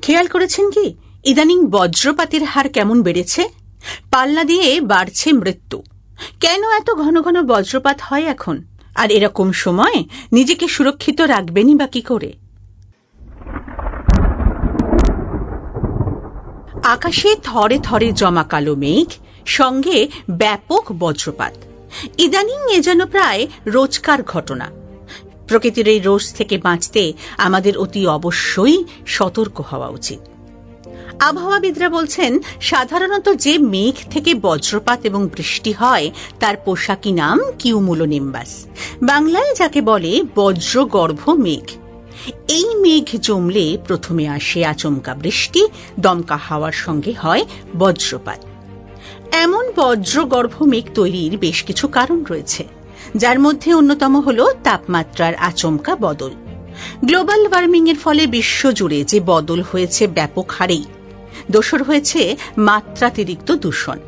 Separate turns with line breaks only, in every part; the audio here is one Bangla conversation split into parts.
খেয়াল করেছেন কি ইদানিং বজ্রপাতের হার কেমন বেড়েছে? পাল্লা দিয়ে বাড়ছে মৃত্যু। কেন এত ঘন ঘন বজ্রপাত হয় এখন? আর এরকম সময় নিজেকে সুরক্ষিত রাখবেনই বা কি করে? আকাশে থরে থরে জমা কালো মেঘ, সঙ্গে ব্যাপক বজ্রপাত। ইদানিং এ যেন প্রায় রোজকার ঘটনা। প্রকৃতির এই রোজ থেকে বাঁচতে আমাদের অতি অবশ্যই সতর্ক হওয়া উচিত। আবহাওয়াবিদরা বলছেন, সাধারণত যে মেঘ থেকে বজ্রপাত এবং বৃষ্টি হয় তার পোশাকি নাম কিউমুলোনিম্বাস, বাংলায় যাকে বলে বজ্রগর্ভ মেঘ। এই মেঘ জমলে প্রথমে আসে আচমকা বৃষ্টি, দমকা হাওয়ার সঙ্গে হয় বজ্রপাত। এমন বজ্রগর্ভ মেঘ তৈরির বেশ কিছু কারণ রয়েছে, যার মধ্যে অন্যতম হল তাপমাত্রার আচমকা বদল। গ্লোবাল ওয়ার্মিং এর ফলে বিশ্বজুড়ে যে বদল হয়েছে ব্যাপক হারেই। দোসর হয়েছে মাত্রাতিরিক্ত দূষণ।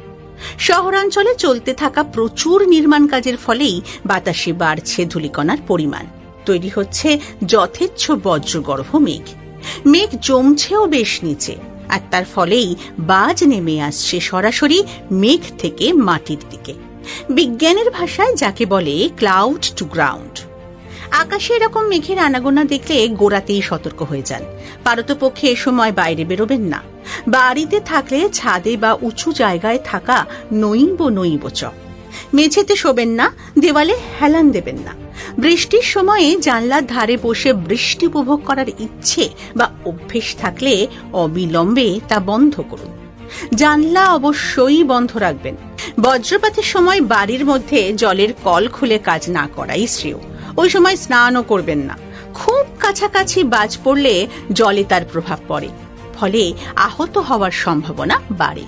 শহরাঞ্চলে চলতে থাকা প্রচুর নির্মাণ কাজের ফলেই বাতাসে বাড়ছে ধূলিকণার পরিমাণ। তৈরি হচ্ছে যথেচ্ছ বজ্রগর্ভ মেঘ। মেঘ জমছেও বেশ নিচে, আর তার ফলেই বাজ নেমে আসছে সরাসরি মেঘ থেকে মাটির দিকে। বিজ্ঞানের ভাষায় যাকে বলে ক্লাউড টু গ্রাউন্ড। আকাশে এরকম মেঘের আনাগোনা দেখলে গোড়াতেই সতর্ক হয়ে যান। পারতপক্ষে এ সময় বাইরে বেরোবেন না। বাড়িতে থাকলে ছাদে বা উঁচু জায়গায় থাকা নইব চ। মেঝেতে শোবেন না, দেওয়ালে হেলান দেবেন না। বৃষ্টির সময়ে জানলার ধারে বসে বৃষ্টি উপভোগ করার ইচ্ছে বা অভ্যেস থাকলে অবিলম্বে তা বন্ধ করুন। জানলা অবশ্যই বন্ধ রাখবেন। বজ্রপাতের সময় বাড়ির মধ্যে জলের কল খুলে কাজ না করাই শ্রেয়। ওই সময় স্নানও করবেন না। খুব কাছাকাছি বাজ পড়লে জলে তার প্রভাব পড়ে, ফলে আহত হওয়ার সম্ভাবনা বাড়ে।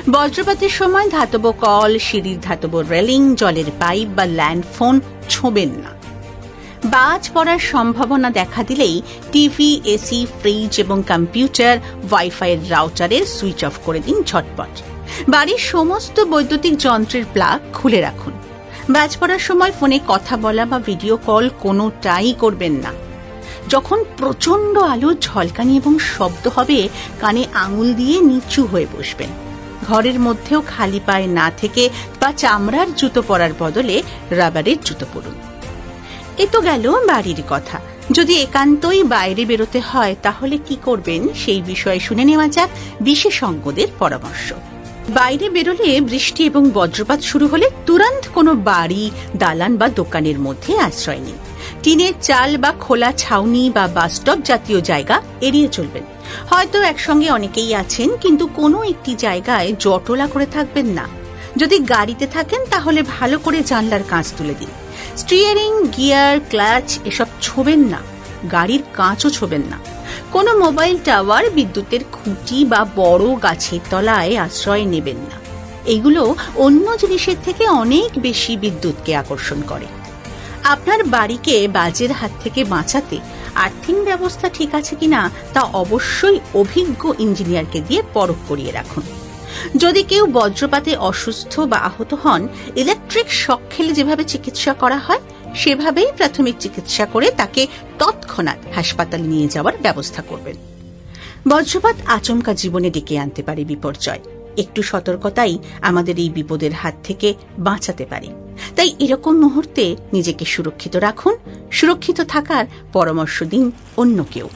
বজ্রপাতের সময় ধাতব কল, সিঁড়ির ধাতব রেলিং, জলের পাইপ বা ল্যান্ডফোন ছোঁবেন না। বাজ পড়ার সম্ভাবনা দেখা দিলেই টিভি, এসি, ফ্রিজ এবং কম্পিউটার, ওয়াইফাইয়ের রাউটারের সুইচ অফ করে দিন ঝটপট। বাড়ির সমস্ত বৈদ্যুতিক যন্ত্রের প্লাগ খুলে রাখুন। বাজ পড়ার সময় ফোনে কথা বলা বা ভিডিও কল কোনোটাই করবেন না। যখন প্রচন্ড আলো, ঝলকানি এবং শব্দ হবে, কানে আঙুল দিয়ে নিচু হয়ে বসবেন। ঘরের মধ্যেও খালি পায়ে না থেকে বা চামড়ার জুতো পরার বদলে রাবারের জুতো পরুন। এ তো গেল বাড়ির কথা। যদি একান্তই বাইরে বেরোতে হয় তাহলে কি করবেন সেই বিষয়ে শুনে নেওয়া যাক বিশেষজ্ঞদের পরামর্শ। বাইরে বেরোলে বৃষ্টি এবং বজ্রপাত শুরু হলে তুরন্ত কোনো বাড়ি, দালান বা দোকানের মধ্যে আশ্রয় নিন। টিনের চাল বা খোলা ছাউনি বা বাসস্টপ জাতীয় জায়গা এড়িয়ে চলবেন। হয়তো একসঙ্গে অনেকেই আছেন, কিন্তু কোনো একটি জায়গায় জটলা করে থাকবেন না। যদি গাড়িতে থাকেন তাহলে ভালো করে জানলার কাঁচ তুলে দিন। স্টিয়ারিং, গিয়ার, ক্লাচ এসব ছোবেন না। গাড়ির কাঁচও ছোবেন না। কোনো মোবাইল টাওয়ার, বিদ্যুতের খুঁটি বা বড় গাছের তলায় আশ্রয় নেবেন না। এগুলো অন্য জিনিসের থেকে অনেক বেশি বিদ্যুৎকে আকর্ষণ করে। আপনার বাড়িকে বাজের হাত থেকে বাঁচাতে আর্থিং ব্যবস্থা ঠিক আছে কিনা তা অবশ্যই অভিজ্ঞ ইঞ্জিনিয়ারকে দিয়ে পরখ করিয়ে রাখুন। যদি কেউ বজ্রপাতে অসুস্থ বা আহত হন, ইলেকট্রিক শক খেলে যেভাবে চিকিৎসা করা হয় সেভাবেই প্রাথমিক চিকিৎসা করে তাকে তৎক্ষণাৎ হাসপাতালে নিয়ে যাওয়ার ব্যবস্থা করবেন। বজ্রপাত আচমকা জীবনে ডেকে আনতে পারে বিপর্যয়। একটু সতর্কতাই আমাদের এই বিপদের হাত থেকে বাঁচাতে পারে। তাই এরকম মুহূর্তে নিজেকে সুরক্ষিত রাখুন। সুরক্ষিত থাকার পরামর্শ দিন অন্যকেও।